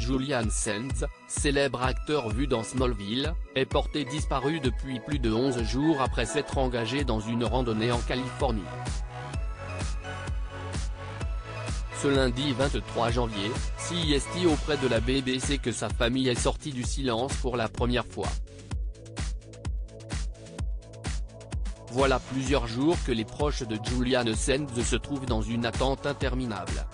Julian Sands, célèbre acteur vu dans Smallville, est porté disparu depuis plus de 11 jours après s'être engagé dans une randonnée en Californie. Ce lundi 23 janvier, CST auprès de la BBC que sa famille est sortie du silence pour la première fois. Voilà plusieurs jours que les proches de Julian Sands se trouvent dans une attente interminable.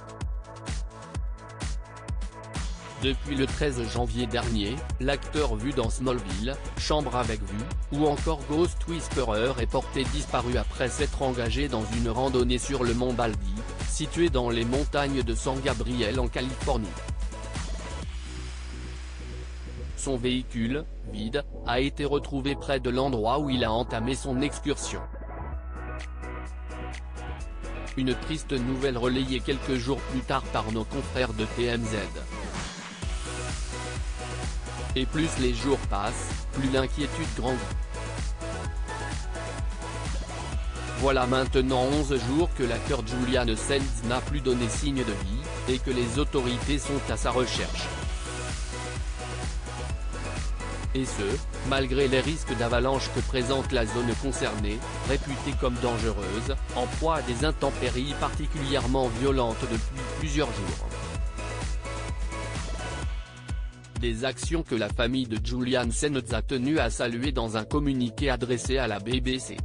Depuis le 13 janvier dernier, l'acteur vu dans Smallville, Chambre avec vue, ou encore Ghost Whisperer est porté disparu après s'être engagé dans une randonnée sur le mont Baldy, situé dans les montagnes de San Gabriel en Californie. Son véhicule, vide, a été retrouvé près de l'endroit où il a entamé son excursion. Une triste nouvelle relayée quelques jours plus tard par nos confrères de TMZ. Et plus les jours passent, plus l'inquiétude grandit. Voilà maintenant 11 jours que l'acteur Julian Sands n'a plus donné signe de vie, et que les autorités sont à sa recherche. Et ce, malgré les risques d'avalanche que présente la zone concernée, réputée comme dangereuse, en proie à des intempéries particulièrement violentes depuis plusieurs jours. Des actions que la famille de Julian Sands a tenu à saluer dans un communiqué adressé à la BBC.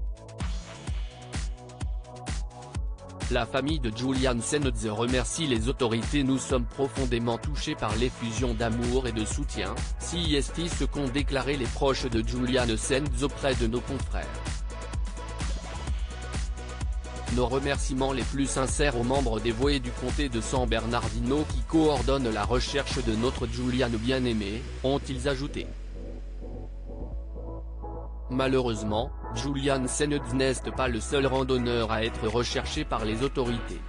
La famille de Julian Sands remercie les autorités. Nous sommes profondément touchés par l'effusion d'amour et de soutien, CST ce qu'ont déclaré les proches de Julian Sands auprès de nos confrères. Nos remerciements les plus sincères aux membres dévoués du comté de San Bernardino qui coordonnent la recherche de notre Julian bien-aimé, ont-ils ajouté. Malheureusement, Julian Sands n'est pas le seul randonneur à être recherché par les autorités.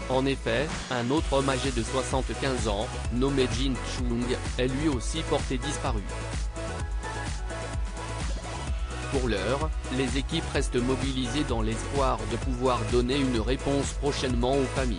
En effet, un autre homme âgé de 75 ans, nommé Jin Chung, est lui aussi porté disparu. Pour l'heure, les équipes restent mobilisées dans l'espoir de pouvoir donner une réponse prochainement aux familles.